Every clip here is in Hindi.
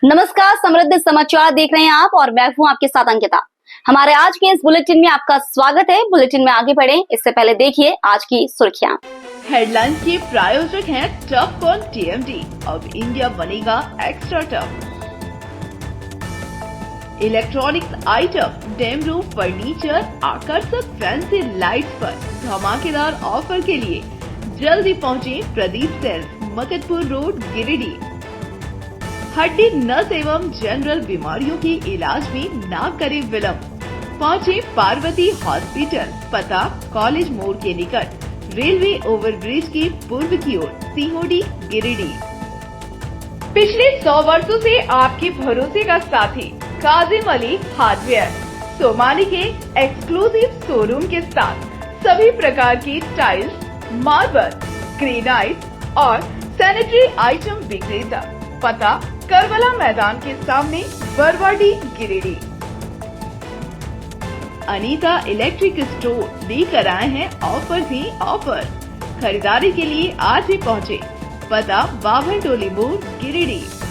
नमस्कार, समृद्ध समाचार देख रहे हैं आप और मैं हूं आपके साथ अंकिता। हमारे आज के इस बुलेटिन में आपका स्वागत है। बुलेटिन में आगे बढ़े इससे पहले देखिए आज की सुर्खियां। हेडलाइंस के प्रायोजक हैं टफकॉन टीएमटी। अब इंडिया बनेगा एक्स्ट्रा टफ। इलेक्ट्रॉनिक्स आइटम, डेम रूम फर्नीचर, आकर्षक फैंसी लाइट्स पर धमाकेदार ऑफर के लिए जल्दी पहुंचे प्रदीप सेल्स, मकतपुर रोड, गिरिडीह। हड्डी, नस एवं जनरल बीमारियों के इलाज में ना करे विलंब। पहुंचे पार्वती हॉस्पिटल, पता कॉलेज मोड़ के निकट, रेलवे ओवरब्रिज के पूर्व की ओर, सीहोडी, गिरिडीह। पिछले 100 वर्षों से आपके भरोसे का साथी काजिम अली हार्डवेयर, सोमानी के एक्सक्लूसिव शोरूम के साथ सभी प्रकार की टाइल्स, मार्बल, ग्रेनाइट और सैनिटरी आइटम विक्रेता। पता करबला मैदान के सामने, बरवाडी, गिरिडीह। अनीता इलेक्ट्रिक स्टोर लेकर आए हैं ऑफर ही ऑफर। खरीदारी के लिए आज ही पहुंचे। पता बाभन टोली मोड़, गिरिडीह।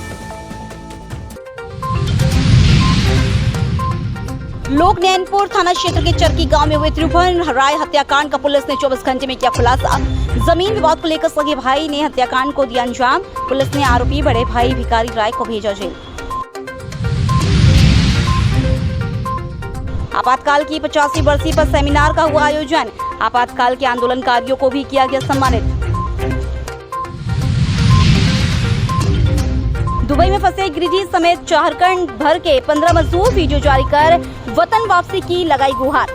लोकनैनपुर थाना क्षेत्र के चरकी गांव में हुए त्रिभुवन राय हत्याकांड का पुलिस ने 24 घंटे में किया खुलासा। जमीन विवाद को लेकर सगे भाई ने हत्याकांड को दिया अंजाम। पुलिस ने आरोपी बड़े भाई भिखारी राय को भेजा जेल। आपातकाल की 50वीं बरसी पर सेमिनार का हुआ आयोजन। आपातकाल के आंदोलनकारियों को भी किया गया सम्मानित। दुबई में फंसे गिरिडीह समेत झारखंड भर के 15 मजदूर वीडियो जारी कर वतन वापसी की लगाई गुहार।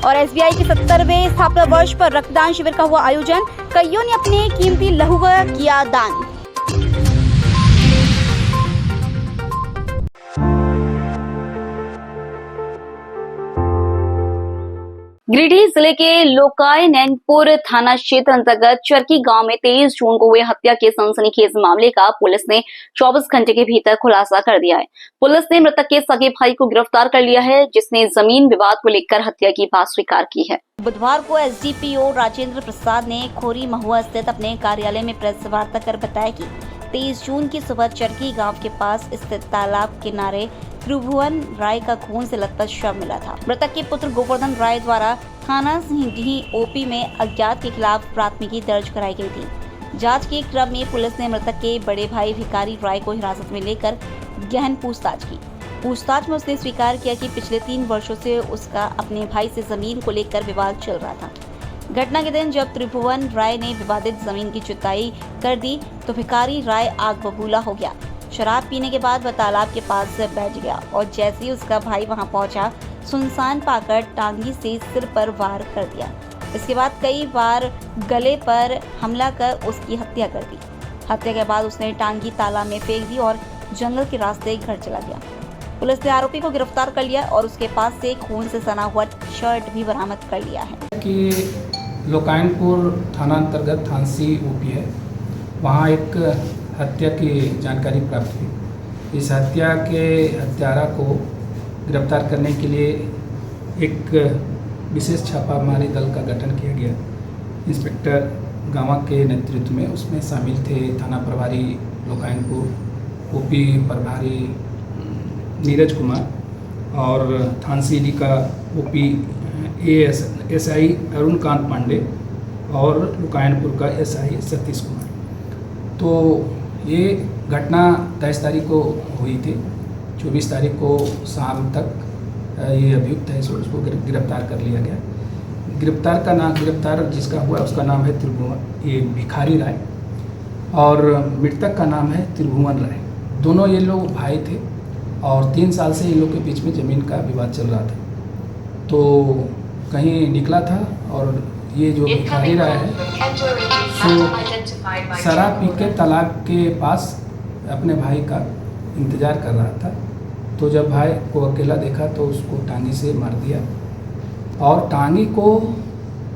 और एसबीआई के 70वें स्थापना वर्ष पर रक्तदान शिविर का हुआ आयोजन। कईयों ने अपने कीमती लहू का किया दान। गिरिडीह जिले के लोकायनैनपुर थाना क्षेत्र अंतर्गत चरकी गांव में 23 जून को हुए हत्या के सनसनीखेज मामले का पुलिस ने 24 घंटे के भीतर खुलासा कर दिया है। पुलिस ने मृतक के सगे भाई को गिरफ्तार कर लिया है, जिसने जमीन विवाद को लेकर हत्या की बात स्वीकार की है। बुधवार को एसडीपीओ राजेंद्र प्रसाद ने खोरी महुआ स्थित अपने कार्यालय में प्रेस वार्ता कर बताया कि 23 जून की सुबह चरकी गांव के पास स्थित तालाब किनारे त्रिभुवन राय का खून से लथपथ शव मिला था। मृतक के पुत्र गोवर्धन राय द्वारा थाना सिंहडीह ओपी में अज्ञात के खिलाफ प्राथमिकी दर्ज कराई गई थी। जांच के क्रम में पुलिस ने मृतक के बड़े भाई भिखारी राय को हिरासत में लेकर गहन पूछताछ की। पूछताछ में उसने स्वीकार किया कि पिछले 3 वर्षों से उसका अपने भाई से जमीन को लेकर विवाद चल रहा था। घटना के दिन जब त्रिभुवन राय ने विवादित जमीन की जुताई कर दी तो भिखारी राय आग बबूला हो गया। शराब पीने के बाद वह तालाब के पास बैठ गया और जैसे ही उसका भाई वहां पहुंचा, सुनसान पाकर टांगी से सिर पर वार कर दिया। इसके बाद कई बार गले पर हमला कर उसकी हत्या कर दी। हत्या के बाद उसने टांगी तालाब में फेंक दी और जंगल के रास्ते घर चला गया। पुलिस ने आरोपी को गिरफ्तार कर लिया और उसके पास से खून से सना हुआ शर्ट भी बरामद कर लिया है। कि लोकायनपुर थाना अंतर्गत थानसी ओपी है, वहाँ एक हत्या की जानकारी प्राप्त हुई। इस हत्या के हत्यारा को गिरफ्तार करने के लिए एक विशेष छापामारी दल का गठन किया गया। इंस्पेक्टर गामा के नेतृत्व में उसमें शामिल थे थाना प्रभारी लोकायनपुर, ओपी प्रभारी नीरज कुमार और थानसीडी का ओपी एसआई अरुण कांत पांडे और लोकायनपुर का एसआई सतीश कुमार। तो ये घटना 23 तारीख को हुई थी। 24 तारीख को शाम तक ये अभियुक्त है, उसको गिरफ्तार कर लिया गया। गिरफ्तार जिसका हुआ उसका नाम है त्रिभुवन, ये भिखारी राय, और मृतक का नाम है त्रिभुवन राय। दोनों ये लोग भाई थे और 3 साल से इन लोग के बीच में ज़मीन का विवाद चल रहा था। तो कहीं निकला था और ये जो भिखारी राय है सो शराब पी के तालाब के पास अपने भाई का इंतज़ार कर रहा था। तो जब भाई को अकेला देखा तो उसको टांगी से मार दिया और टांगी को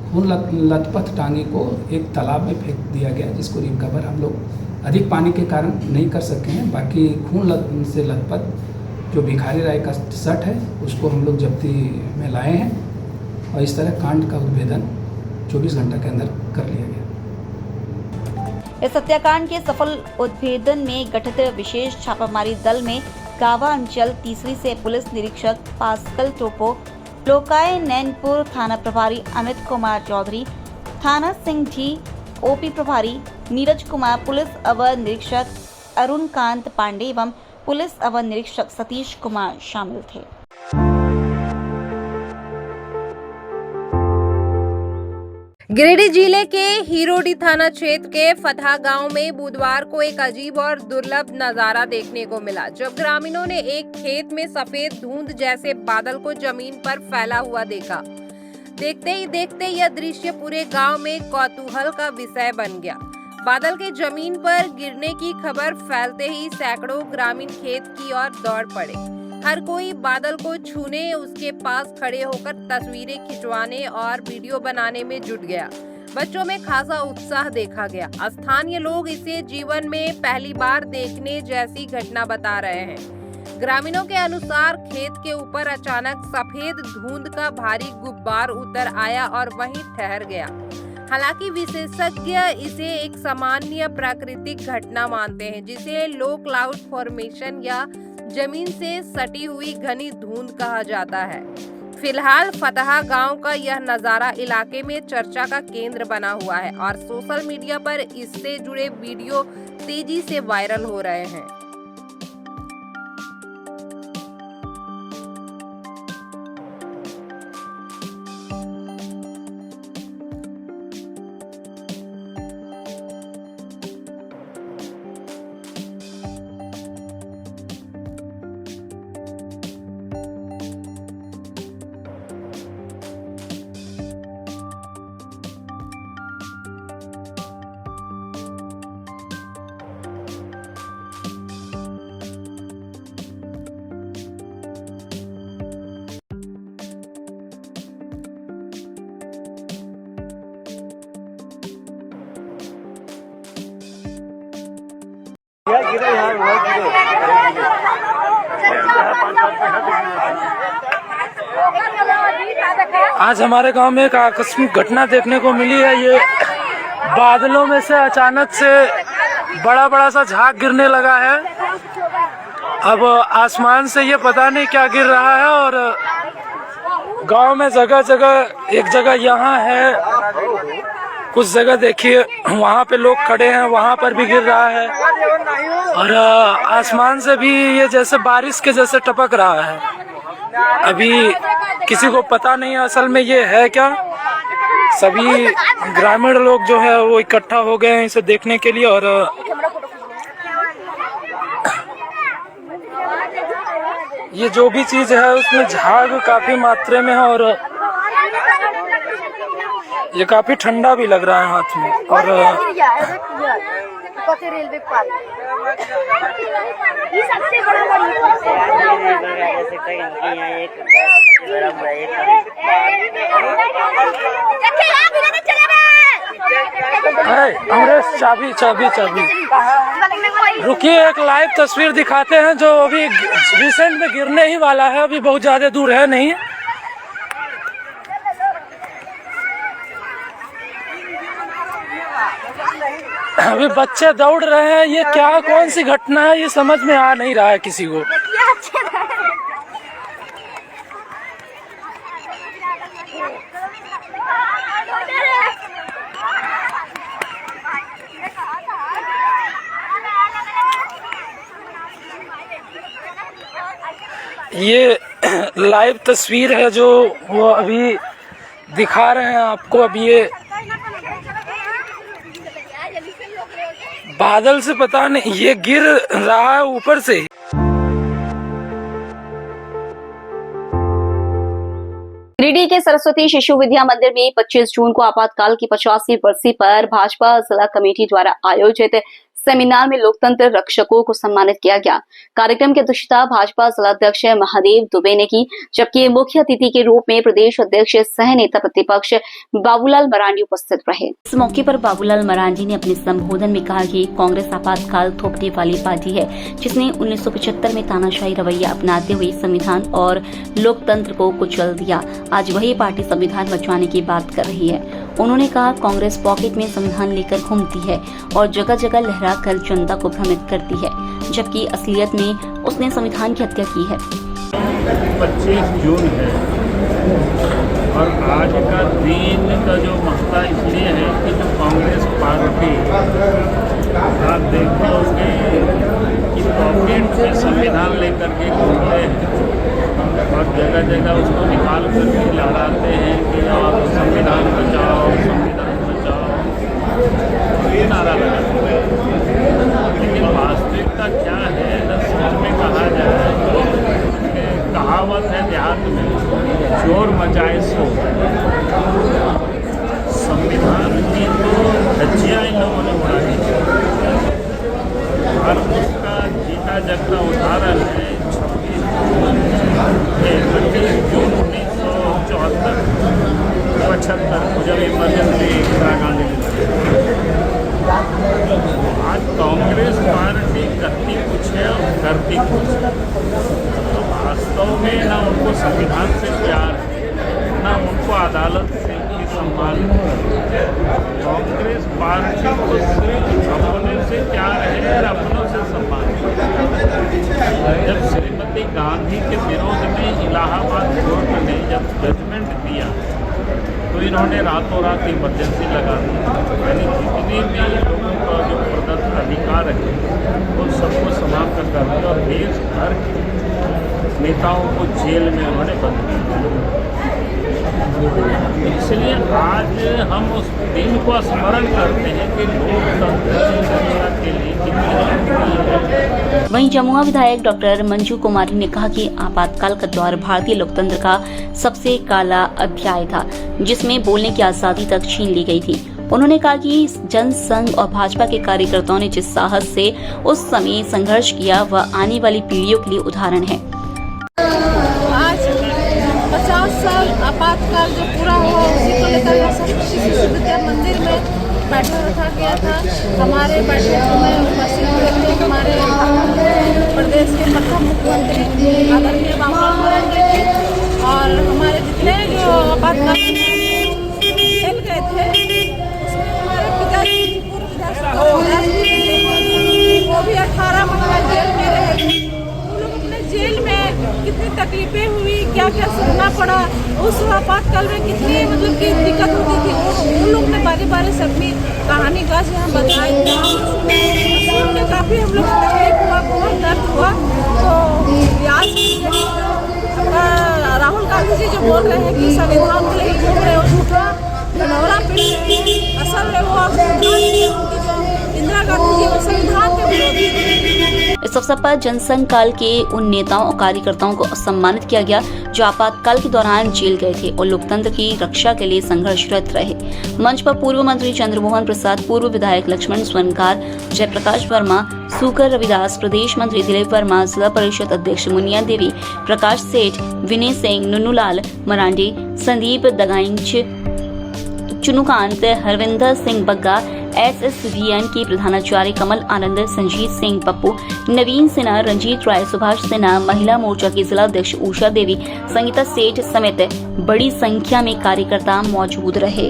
खून लथपथ टांगी को एक तालाब में फेंक दिया गया, जिसको रिकवर हम लोग अधिक पानी के कारण नहीं कर सके हैं। बाकी खून से लथपथ जो भिखारी राय का शर्ट है उसको हम लोग जब्ती में लाए हैं और इस तरह कांड का उद्भेदन 24 घंटे के अंदर कर लिया गया। इस हत्याकांड के सफल उद्भेदन में गठित विशेष छापामारी दल में गावा अंचल तीसरी से पुलिस निरीक्षक पास्कल टोपो, लोकाय नैनपुर थाना प्रभारी अमित कुमार चौधरी, थाना सिंह जी ओपी प्रभारी नीरज कुमार, पुलिस अवर निरीक्षक अरुण कांत पांडे एवं पुलिस अवर निरीक्षक सतीश कुमार शामिल थे। गिरिडीह जिले के हीरोडी थाना क्षेत्र के फतहा गांव में बुधवार को एक अजीब और दुर्लभ नजारा देखने को मिला, जब ग्रामीणों ने एक खेत में सफेद धुंध जैसे बादल को जमीन पर फैला हुआ देखा। देखते ही देखते यह दृश्य पूरे गांव में कौतूहल का विषय बन गया। बादल के जमीन पर गिरने की खबर फैलते ही सैकड़ों ग्रामीण खेत की ओर दौड़ पड़े। हर कोई बादल को छूने, उसके पास खड़े होकर तस्वीरें खिंचवाने और वीडियो बनाने में जुट गया। बच्चों में खासा उत्साह देखा गया। स्थानीय लोग इसे जीवन में पहली बार देखने जैसी घटना बता रहे हैं। ग्रामीणों के अनुसार खेत के ऊपर अचानक सफेद धुंध का भारी गुब्बार उतर आया और वहीं ठहर गया। हालांकि विशेषज्ञ इसे एक सामान्य प्राकृतिक घटना मानते हैं, जिसे लो क्लाउड फॉर्मेशन या जमीन से सटी हुई घनी धुंध कहा जाता है। फिलहाल फतहा गांव का यह नजारा इलाके में चर्चा का केंद्र बना हुआ है और सोशल मीडिया पर इससे जुड़े वीडियो तेजी से वायरल हो रहे हैं। आज हमारे गांव में एक आकस्मिक घटना देखने को मिली है। ये बादलों में से अचानक से बड़ा सा झाग गिरने लगा है। अब आसमान से ये पता नहीं क्या गिर रहा है और गांव में जगह जगह, एक जगह यहाँ है, कुछ जगह देखिए वहाँ पे लोग खड़े हैं, वहाँ पर भी गिर रहा है और आसमान से भी ये जैसे बारिश के जैसे टपक रहा है। अभी किसी को पता नहीं असल में ये है क्या। सभी ग्रामीण लोग जो है वो इकट्ठा हो गए हैं इसे देखने के लिए और ये जो भी चीज है उसमें झाग काफी मात्रा में है और ये काफी ठंडा भी लग रहा है हाथ में। और अमरेश चाबी रुकिए, एक लाइव तस्वीर दिखाते हैं जो अभी रिसेंट में गिरने ही वाला है, अभी बहुत ज्यादा दूर है नहीं। अभी बच्चे दौड़ रहे हैं, ये क्या कौन सी घटना है ये समझ में आ नहीं रहा है किसी को। ये लाइव तस्वीर है जो वो अभी दिखा रहे हैं आपको। अभी ये बादल से पता नहीं ये गिर रहा है ऊपर से। गिरिडीह के सरस्वती शिशु विद्या मंदिर में 25 जून को आपातकाल की 50वीं बरसी पर भाजपा जिला कमेटी द्वारा आयोजित सेमिनार में लोकतंत्र रक्षकों को सम्मानित किया गया। कार्यक्रम की अध्यक्षता भाजपा जिलाध्यक्ष महादेव दुबे ने की, जबकि मुख्य अतिथि के रूप में प्रदेश अध्यक्ष सह नेता प्रतिपक्ष बाबूलाल मरांडी उपस्थित रहे। इस मौके पर बाबूलाल मरांडी ने अपने संबोधन में कहा कि कांग्रेस आपातकाल थोपने वाली पार्टी है, जिसने 1975 में तानाशाही रवैया अपनाते हुए संविधान और लोकतंत्र को कुचल दिया। आज वही पार्टी संविधान बचाने की बात कर रही है। उन्होंने कहा, कांग्रेस पॉकेट में संविधान लेकर घूमती है और जगह जगह लहराकर जनता को भ्रमित करती है, जबकि असलियत में उसने संविधान की हत्या की है। 25 जून है और आज का दिन का जो मसला इसलिए है कि जो कांग्रेस पार्टी आप देखते होंगे कि पॉकेट में संविधान लेकर के घूमते हैं और जगह जगह उसको निकाल करके लहराते हैं कि और संविधान बचाओ, संविधान बचाओ, ये नारा लगाते हैं। लेकिन वास्तविकता क्या है, सच में कहा जाए तो कहावत है देहात में, शोर मचाए शोर। संविधान की तो धज्जियाँ इन लोगों ने उड़ाई और उसका जीता जगता उदाहरण है 26 जून 1974 जब इमरजेंसी इंदिरा गांधी आज कांग्रेस पार्टी करती कुछ है और करती कुछ है। तो वास्तव में ना उनको संविधान से प्यार है, ना उनको अदालत से की सम्मान है। कांग्रेस पार्टी को सिर्फ अपने से प्यार है और अपनों से सम्मान है। जब श्रीमती गांधी के विरोध में इलाहाबाद कोर्ट ने जब जजमेंट दिया तो इन्होंने रातों रात इमरजेंसी लगा दी, यानी जितने भी लोगों का जो प्रदत्त अधिकार है वो सबको समाप्त कर दिया और देश भर के नेताओं को जेल में उन्होंने बंद किया। इसलिए आज हम उस दिन को स्मरण करते हैं कि लोकतंत्र की रक्षा के लिए वहीं जमुआ विधायक डॉक्टर मंजू कुमारी ने कहा कि आपातकाल का दौर भारतीय लोकतंत्र का सबसे काला अध्याय था, जिसमें बोलने की आजादी तक छीन ली गई थी। उन्होंने कहा कि जनसंघ और भाजपा के कार्यकर्ताओं ने जिस साहस से उस समय संघर्ष किया वह आने वाली पीढ़ियों के लिए उदाहरण है। आज 50 साल आपातकाल जो पूरा हुआ उसी को लेकर विद्या मंदिर में बैठा रखा गया था। हमारे बैठक में उपस्थित हुए थे हमारे प्रदेश के प्रथम मुख्यमंत्री आदरणीय बाबा मोहन जी और हमारे जितने जो आपातकाल खेल गए थे उसमें हमारे पिताजी पूर्व विधायक वो भी 18 महीना जेल में रहे। वो लोग अपने जेल में कितनी तकलीफें हुई, क्या क्या सुनना पड़ा, उस आपातकाल में कितनी मतलब कि दिक्कत होती थी, उन लोग ने बारी बारी से अपनी कहानी का से हम बताए सुन के काफ़ी हम लोग तकलीफ हुआ, बहुत दर्द हुआ। तो आज राहुल गांधी जी जो बोल रहे हैं कि संविधान को लेकर घूम रहे हो, झूठा ढिंढोरा पीट रहे हैं, असल में वो इंदिरा गांधी जी वो संविधान के विरोधी थे। इस अवसर पर जनसंघ काल के उन नेताओं और कार्यकर्ताओं को सम्मानित किया गया जो आपातकाल के दौरान जेल गए थे और लोकतंत्र की रक्षा के लिए संघर्षरत रहे। मंच पर पूर्व मंत्री चंद्रमोहन प्रसाद, पूर्व विधायक लक्ष्मण स्वर्णकार, जयप्रकाश वर्मा, सुकर रविदास, प्रदेश मंत्री दिलीप वर्मा, जिला परिषद अध्यक्ष मुनिया देवी, प्रकाश सेठ, विनय सिंह, नुन्नूलाल मरांडी, संदीप दगाइंच, चुनुकांत, हरविंदर सिंह बग्गा, SSVN के प्रधानाचार्य कमल आनंद, संजीत सिंह पप्पू, नवीन सिन्हा, रंजीत राय, सुभाष सिन्हा, महिला मोर्चा की जिला अध्यक्ष उषा देवी, संगीता सेठ समेत बड़ी संख्या में कार्यकर्ता मौजूद रहे।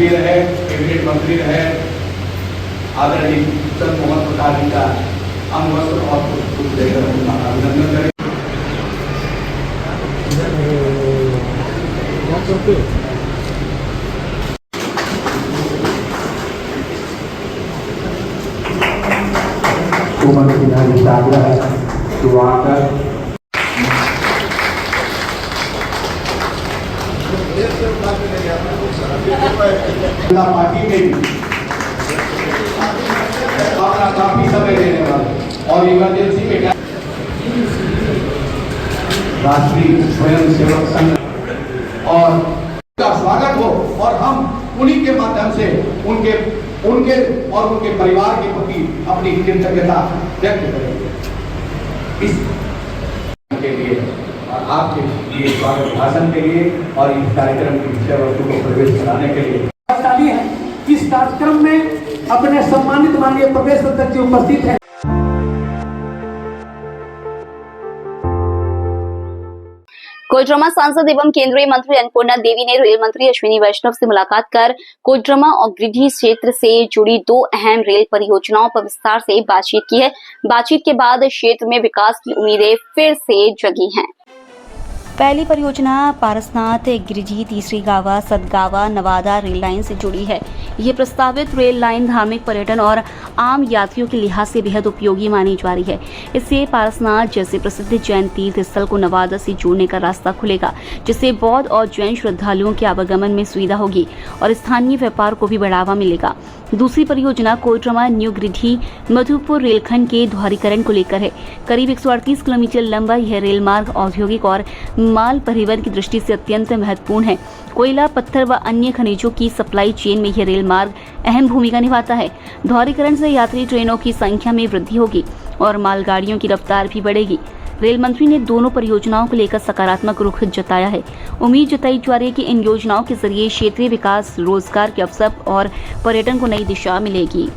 रहे कैबिनेट मंत्री रहे आदरणीय चंद्रमोहन प्रसाद जी का हम वस्त्र और कुछ देकर अभिनंदन करें। उमर विधायक आग्रह है तो आकर पार्टी में अपना काफी समय देने वाले और इमरजेंसी में राष्ट्रीय स्वयं सेवक संघ और का स्वागत हो और हम उन्हीं के माध्यम से उनके और उनके परिवार के प्रति अपनी कृतज्ञता व्यक्त करेंगे। इस के लिए आपके लिए स्वागत भाषण के लिए और इस कार्यक्रम की विषय वस्तु को प्रवेश कराने के लिए इस कार्यक्रम में अपने सम्मानित माननीय प्रदेश अध्यक्ष जी उपस्थित हैं। कोडरमा सांसद एवं केंद्रीय मंत्री अन्नपूर्णा देवी ने रेल मंत्री अश्विनी वैष्णव से मुलाकात कर कोडरमा और गिरिडीह क्षेत्र से जुड़ी 2 अहम रेल परियोजनाओं पर विस्तार से बातचीत की है। बातचीत के बाद क्षेत्र में विकास की उम्मीदें फिर से जगी हैं। पहली परियोजना पारसनाथ गिरिडीह, तीसरी गावा सतगावा नवादा रेल लाइन से जुड़ी है। ये प्रस्तावित रेल लाइन धार्मिक, पर्यटन और आम यात्रियों के लिहाज से बेहद उपयोगी मानी जा रही है। इससे पारसनाथ जैसे प्रसिद्ध जैन तीर्थ स्थल को नवादा से जोड़ने का रास्ता खुलेगा, जिससे बौद्ध और जैन श्रद्धालुओं के आवागमन में सुविधा होगी और स्थानीय व्यापार को भी बढ़ावा मिलेगा। दूसरी परियोजना कोडरमा न्यू गिरिडीह मधुपुर रेलखंड के दोहरीकरण को लेकर है। करीब 138 किलोमीटर लंबा यह रेल मार्ग औद्योगिक और माल परिवहन की दृष्टि से अत्यंत महत्वपूर्ण है। कोयला, पत्थर व अन्य खनिजों की सप्लाई चेन में यह रेल मार्ग अहम भूमिका निभाता है। दोहरीकरण से यात्री ट्रेनों की संख्या में वृद्धि होगी और मालगाड़ियों की रफ्तार भी बढ़ेगी। रेल मंत्री ने दोनों परियोजनाओं को लेकर सकारात्मक रुख जताया है। उम्मीद जताई जा रही है कि इन योजनाओं के जरिए क्षेत्रीय विकास, रोजगार के अवसर और पर्यटन को नई दिशा मिलेगी।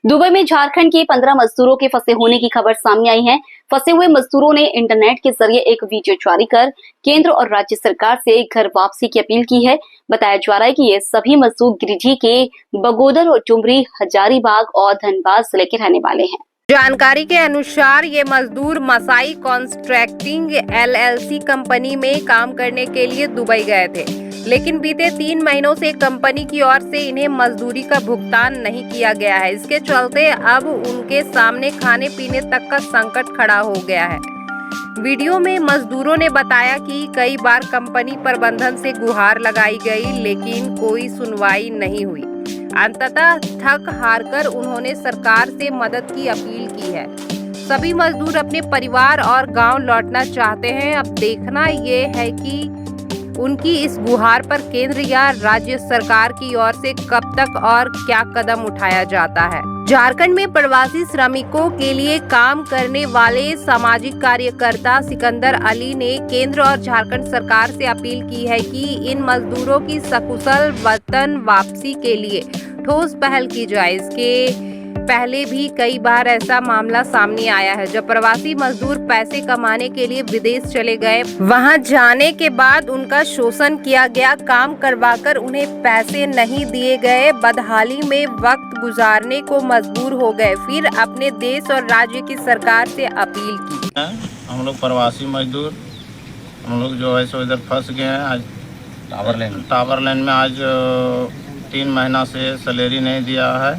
दुबई में झारखंड के 15 मजदूरों के फंसे होने की खबर सामने आई है। फंसे हुए मजदूरों ने इंटरनेट के जरिए एक वीडियो जारी कर केंद्र और राज्य सरकार से घर वापसी की अपील की है। बताया जा रहा है कि ये सभी मजदूर गिरिडीह के बगोदर और डुमरी, हजारीबाग और धनबाद जिले के रहने वाले हैं। जानकारी के अनुसार ये मजदूर मसाई कॉन्ट्रैक्टिंग LLC कंपनी में काम करने के लिए दुबई गए थे, लेकिन बीते 3 महीनों से कंपनी की ओर से इन्हें मजदूरी का भुगतान नहीं किया गया है। इसके चलते अब उनके सामने खाने पीने तक का संकट खड़ा हो गया है। वीडियो में मजदूरों ने बताया कि कई बार कंपनी प्रबंधन से गुहार लगाई गई, लेकिन कोई सुनवाई नहीं हुई। अंततः थक हारकर उन्होंने सरकार से मदद की अपील की है। सभी मजदूर अपने परिवार और गांव लौटना चाहते हैं। अब देखना ये है कि उनकी इस गुहार पर केंद्र या राज्य सरकार की ओर से कब तक और क्या कदम उठाया जाता है। झारखंड में प्रवासी श्रमिकों के लिए काम करने वाले सामाजिक कार्यकर्ता सिकंदर अली ने केंद्र और झारखंड सरकार से अपील की है कि इन मजदूरों की सकुशल वतन वापसी के लिए ठोस पहल की जाए। इसके पहले भी कई बार ऐसा मामला सामने आया है जब प्रवासी मजदूर पैसे कमाने के लिए विदेश चले गए। वहां जाने के बाद उनका शोषण किया गया, काम करवाकर उन्हें पैसे नहीं दिए गए, बदहाली में वक्त गुजारने को मजबूर हो गए। फिर अपने देश और राज्य की सरकार से अपील की। हम लोग प्रवासी मजदूर हम लोग जो है सो इधर फंस गए हैं। आज टावर लाइन में आज 3 महीना से सैलरी नहीं दिया है।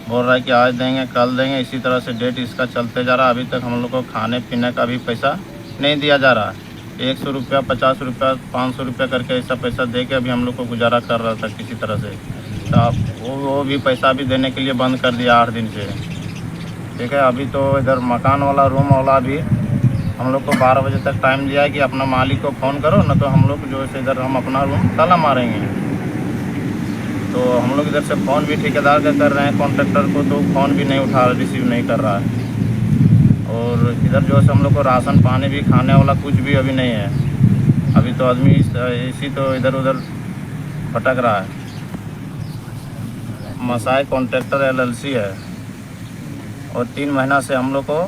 बोल रहा है कि आज देंगे, कल देंगे, इसी तरह से डेट इसका चलते जा रहा है। अभी तक हम लोग को खाने पीने का भी पैसा नहीं दिया जा रहा है। 100 रुपया, 50 रुपया, 500 रुपया करके ऐसा पैसा दे के अभी हम लोग को गुजारा कर रहा था किसी तरह से। तो वो भी पैसा भी देने के लिए बंद कर दिया 8 दिन से। ठीक है, अभी तो इधर मकान वाला, रूम वाला भी हम लोग को 12 बजे तक टाइम दिया है कि अपना मालिक को फ़ोन करो, न तो हम लोग जो है इधर हम अपना रूम ताला मारेंगे। तो हम लोग इधर से फ़ोन भी ठेकेदार का कर रहे हैं, कॉन्ट्रैक्टर को, तो फ़ोन भी नहीं उठा, रिसीव नहीं कर रहा है। और इधर जो है हम लोग को राशन पानी भी, खाने वाला कुछ भी अभी नहीं है। अभी तो आदमी इसी तो इधर उधर भटक रहा है। मसाई कॉन्ट्रैक्टर LLC है और 3 महीना से हम लोग को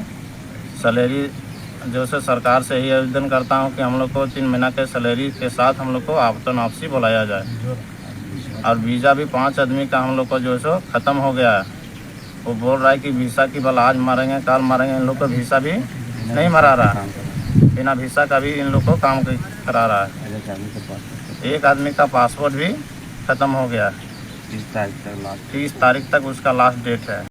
सैलरी जो से सरकार से ही आवेदन करता हूँ कि हम लोग को 3 महीना के सैलरी के साथ हम लोग को आपतन वापसी बुलाया जाए। और वीज़ा भी 5 आदमी का हम लोग को जो है सो ख़त्म हो गया है। वो बोल रहा है कि वीज़ा की बल आज मारेंगे, कल मारेंगे। इन लोग को वीज़ा भी नहीं मरा रहा है, बिना वीज़ा का भी इन लोग को काम करा रहा है। एक आदमी का पासपोर्ट भी ख़त्म हो गया है। 30 तारीख तक उसका लास्ट डेट है।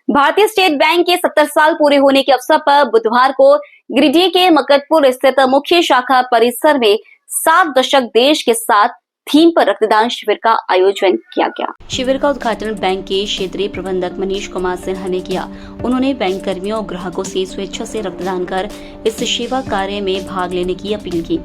भारतीय स्टेट बैंक के 70 साल पूरे होने के अवसर पर बुधवार को गिरिडीह के मकतपुर स्थित मुख्य शाखा परिसर में 7 दशक देश के साथ थीम पर रक्तदान शिविर का आयोजन किया गया। शिविर का उद्घाटन बैंक के क्षेत्रीय प्रबंधक मनीष कुमार सिन्हा ने किया। उन्होंने बैंक कर्मियों और ग्राहकों से स्वेच्छा से रक्तदान कर इस सेवा कार्य में भाग लेने की अपील की।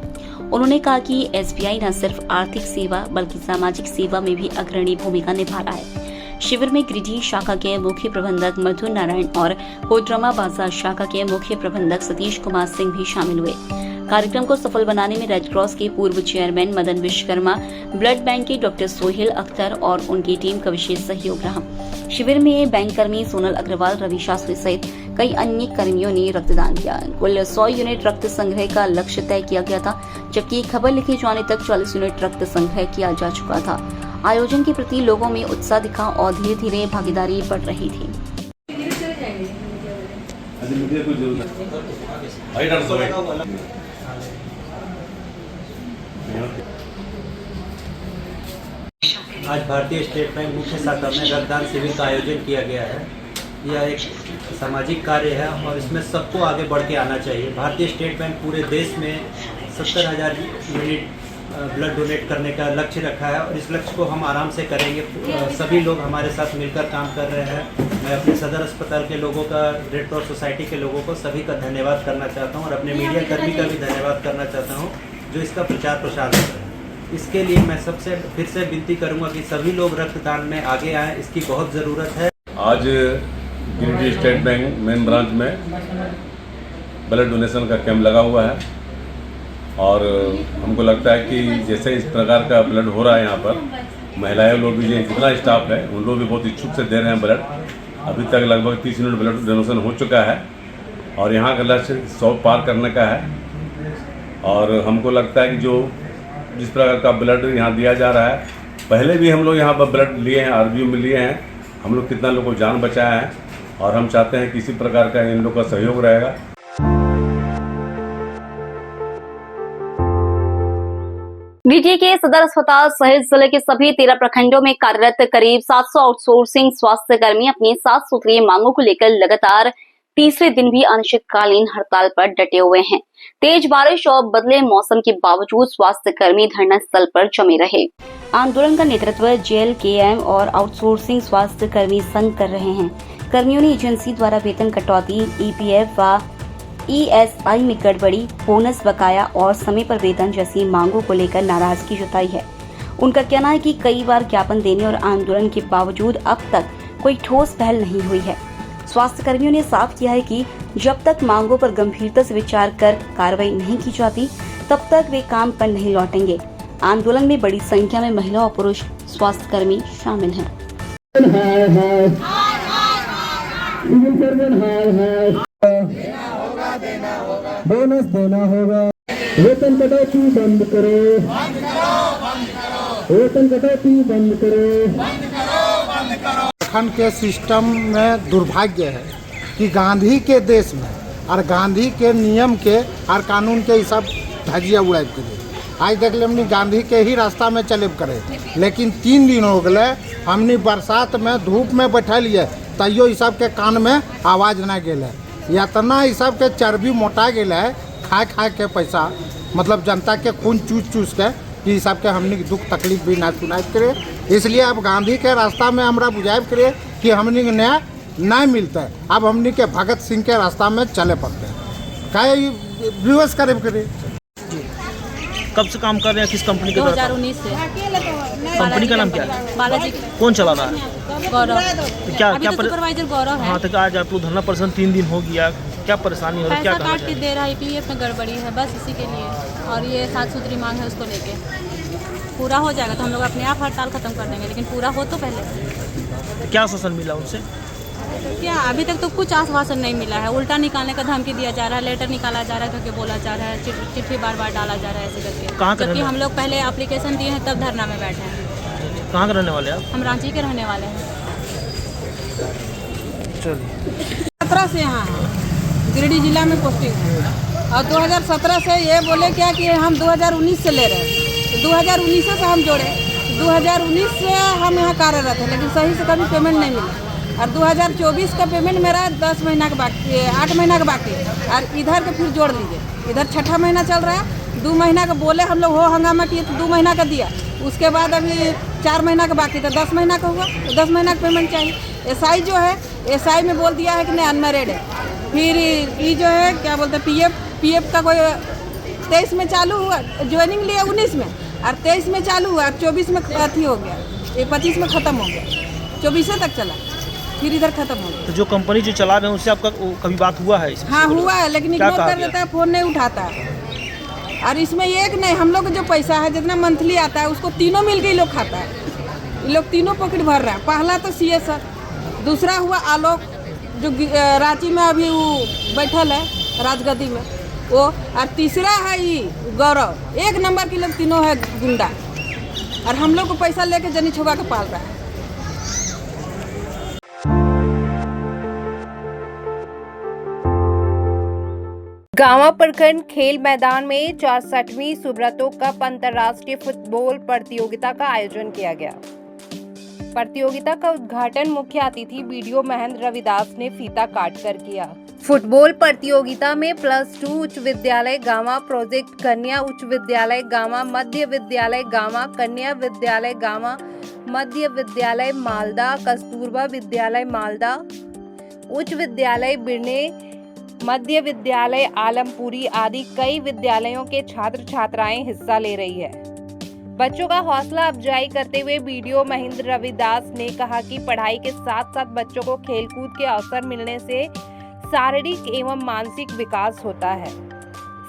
उन्होंने कहा कि एसबीआई न सिर्फ आर्थिक सेवा बल्कि सामाजिक सेवा में भी अग्रणी भूमिका निभा रहा है। शिविर में गिरिडीह शाखा के मुख्य प्रबंधक मधु नारायण और कोडरमा बाजार शाखा के मुख्य प्रबंधक सतीश कुमार सिंह भी शामिल हुए। कार्यक्रम को सफल बनाने में रेड क्रॉस के पूर्व chairman Madan Vishwakarma, blood bank के डॉक्टर सोहेल अख्तर और उनकी टीम का विशेष सहयोग रहा। शिविर में बैंक कर्मी सोनल अग्रवाल, रवि शास्त्री सहित कई अन्य कर्मियों ने रक्तदान किया। कुल 100 यूनिट रक्त संग्रह का लक्ष्य तय किया गया था, जबकि खबर लिखे जाने तक 40 यूनिट रक्त संग्रह किया जा चुका था। आयोजन के प्रति लोगों में उत्साह दिखा और धीरे धीरे भागीदारी बढ़ रही थी। आज भारतीय स्टेट बैंक मुख्य शाखा में रक्तदान शिविर का आयोजन किया गया है। यह एक सामाजिक कार्य है और इसमें सबको आगे बढ़ के आना चाहिए। भारतीय स्टेट बैंक पूरे देश में 70,000 यूनिट ब्लड डोनेट करने का लक्ष्य रखा है और इस लक्ष्य को हम आराम से करेंगे। सभी लोग हमारे साथ मिलकर काम कर रहे हैं। मैं अपने सदर अस्पताल के लोगों का, रेड क्रॉस सोसाइटी के लोगों को सभी का धन्यवाद करना चाहता हूँ और अपने मीडिया कर्मी का भी धन्यवाद करना चाहता हूँ जो इसका प्रचार प्रसार कर रहे हैं। इसके लिए मैं सबसे फिर से विनती करूँगा कि सभी लोग रक्तदान में आगे आएँ, इसकी बहुत ज़रूरत है। आज Giridih state bank main branch में ब्लड डोनेशन का कैंप लगा हुआ है और हमको लगता है कि जैसे इस प्रकार का ब्लड हो रहा है यहाँ पर, महिलाएं लोग भी जितना स्टाफ है उन लोग भी बहुत इच्छुक से दे रहे हैं ब्लड। अभी तक लगभग 30 यूनिट ब्लड डोनेशन हो चुका है और यहाँ का लक्ष्य 100 पार करने का है। और हमको लगता है कि जिस प्रकार का ब्लड यहाँ दिया जा रहा है, पहले भी हम लोग यहाँ पर ब्लड लिए हैं, आरबीओ में लिए हैं, हम लोग कितना लोगों को जान बचाया है और हम चाहते हैं कि इसी प्रकार का इन लोग का सहयोग रहेगा। गिरिडीह के सदर अस्पताल सहित जिले के सभी 13 प्रखंडों में कार्यरत करीब 700 आउटसोर्सिंग स्वास्थ्य कर्मी अपनी 7 सूत्रीय मांगों को लेकर लगातार तीसरे दिन भी अनिश्चितकालीन हड़ताल पर डटे हुए हैं। तेज बारिश और बदले मौसम के बावजूद स्वास्थ्य कर्मी धरना स्थल पर जमे रहे। आंदोलन का नेतृत्व जेएलकेएम और आउटसोर्सिंग स्वास्थ्य कर्मी संघ कर रहे हैं। कर्मियों ने एजेंसी द्वारा वेतन कटौती, ईपीएफ व ईएसआई में गड़बड़ी, बोनस बकाया और समय पर वेतन जैसी मांगों को लेकर नाराजगी जताई है। उनका कहना है कि कई बार ज्ञापन देने और आंदोलन के बावजूद अब तक कोई ठोस पहल नहीं हुई है। स्वास्थ्य कर्मियों ने साफ किया है कि जब तक मांगों पर गंभीरता से विचार कर कार्रवाई नहीं की जाती, तब तक वे काम पर नहीं लौटेंगे। आंदोलन में बड़ी संख्या में महिला और पुरुष स्वास्थ्य कर्मी शामिल हैं। बोनस देना होगा, वेतन कटौती बंद करो, वेतन कटौती बंद करो। प्रखंड के सिस्टम में दुर्भाग्य है कि गांधी के देश में और गांधी के नियम के और कानून के सब धजिया उड़ाई करे। आज देख ले हमने गांधी के ही रास्ता में चले करे, लेकिन 3 दिन हो गए हमने बरसात में धूप में बैठल है, तैयो ई सब के कान में आवाज़ ना गेल। यातना ई सब के चर्बी मोटा गेल है, खाए के पैसा, मतलब जनता के खून चूस के कि सब के हमने दुख तकलीफ भी ना सुनाई करे। इसलिए अब गांधी के रास्ता में हमरा बुझाइब करे कि हमने के न्याय नहीं मिलता है। अब हमने के भगत सिंह के रास्ता में चले पड़ते हैं। क्या विवश करे करे। कब से काम कर रहे हैं, किस कंपनी के? 2019 से। कंपनी का नाम क्या है? बालाजी। कौन चला रहा है? गौरव। क्या अभी क्या तो सुपरवाइजर गौरव है। हाँ, तो आज आप लोग धरना प्रदर्शन 3 दिन हो गया, क्या परेशानी हो रही है? क्या काट के दे रहा है, ईपीएफ में गड़बड़ी है, बस इसी के लिए। और ये 7 सूत्री मांग है, उसको लेके पूरा हो जाएगा तो हम लोग अपने आप हड़ताल खत्म कर देंगे, लेकिन पूरा हो तो पहले। क्या आश्वासन मिला उनसे? क्या अभी तक तो कुछ आश्वासन नहीं मिला है। उल्टा निकालने का धमकी दिया जा रहा है, लेटर निकाला जा रहा है करके बोला जा रहा है, चिट्ठी बार बार डाला जा रहा है ऐसे करके। जबकि हम लोग पहले एप्लीकेशन दिए हैं तब धरना में बैठे हैं। कहाँ के रहने वाले आप? हम रांची के रहने वाले हैं। चलिए। 17 से यहाँ गिरिडीह जिला में पोस्टिंग है और 2017 से ये बोले क्या कि हम 2019 से ले रहे हैं, तो 2019 से हम जोड़े। 2019 से हम यहाँ कार्यरत हैं, लेकिन सही से कभी पेमेंट नहीं मिला। और 2024 का पेमेंट मेरा 10 महीना का बाकी, 8 महीना का बाकी है। और इधर के फिर जोड़ लीजिए, इधर 6ठा महीना चल रहा है। 2 महीना का बोले हम लोग हो हंगामा किए तो 2 महीना का दिया। उसके बाद अभी 4 महीना का बाकी था, 10 महीना का हुआ तो 10 महीना का पेमेंट चाहिए। एसआई जो है, एसआई में बोल दिया है कि नहीं अनमैरिड है। फिर ये जो है क्या बोलते हैं पीएफ का कोई 23 में चालू हुआ, ज्वाइनिंग लिया 19 में, और 23 में चालू हुआ, 24 में अथी हो गया, ये 25 में ख़त्म हो गया, 24 तक चला, फिर इधर ख़त्म हो गया। तो जो कंपनी जो चला रहे हैं उससे आपका कभी बात हुआ है? हाँ हुआ है, लेकिन इग्नोर कर देता है, फ़ोन नहीं उठाता है। और इसमें एक नहीं, हम लोग जो पैसा है जितना मंथली आता है उसको तीनों मिल के लोग खाता है, ये लोग तीनों पॉकेट भर रहे हैं। पहला तो सीए सर, दूसरा हुआ आलोक जो रांची में अभी वो बैठल है राजगद्दी में वो, और तीसरा है ये गौरव। एक नंबर के लोग तीनों है गुंडा, और हम लोग को पैसा लेके जनी छुपा के पाल रहा है। गांवा प्रखंड खेल मैदान में 64वीं सुब्रतो कप अंतर्राष्ट्रीय फुटबॉल प्रतियोगिता का आयोजन किया गया। प्रतियोगिता का उद्घाटन मुख्य अतिथि बीडीओ महेंद्र रविदास ने फीता काटकर किया। फुटबॉल प्रतियोगिता में +2 उच्च विद्यालय गांवा, प्रोजेक्ट कन्या उच्च विद्यालय गांवा, मध्य विद्यालय गांवा, कन्या विद्यालय गांवा, मध्य विद्यालय मालदा, कस्तूरबा विद्यालय मालदा, उच्च विद्यालय बिरने, मध्य विद्यालय आलमपुरी आदि कई विद्यालयों के छात्र छात्राएं हिस्सा ले रही है। बच्चों का हौसला अफजाई करते हुए बीडीओ महेंद्र रविदास ने कहा कि पढ़ाई के साथ साथ बच्चों को खेलकूद के अवसर मिलने से शारीरिक एवं मानसिक विकास होता है,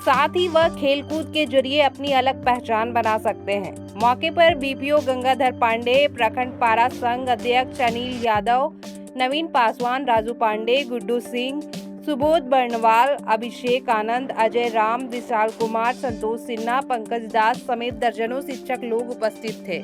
साथ ही वह खेलकूद के जरिए अपनी अलग पहचान बना सकते हैं। मौके पर बीपीओ गंगाधर पांडे, प्रखंड पारा संघ अध्यक्ष अनिल यादव, नवीन पासवान, राजू पांडे, गुड्डू सिंह, सुबोध बर्णवाल, अभिषेक आनंद, अजय राम, विशाल कुमार, संतोष सिन्हा, पंकज दास समेत दर्जनों शिक्षक लोग उपस्थित थे।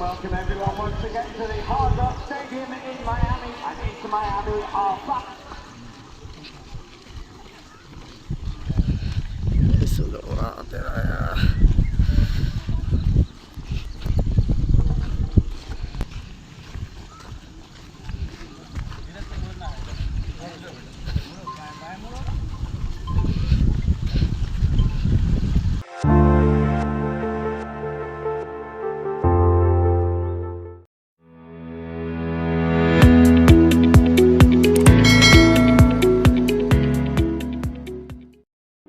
Welcome everyone once again to the Hard Rock Stadium in Miami, and into Miami are back. Eso lo va a tener.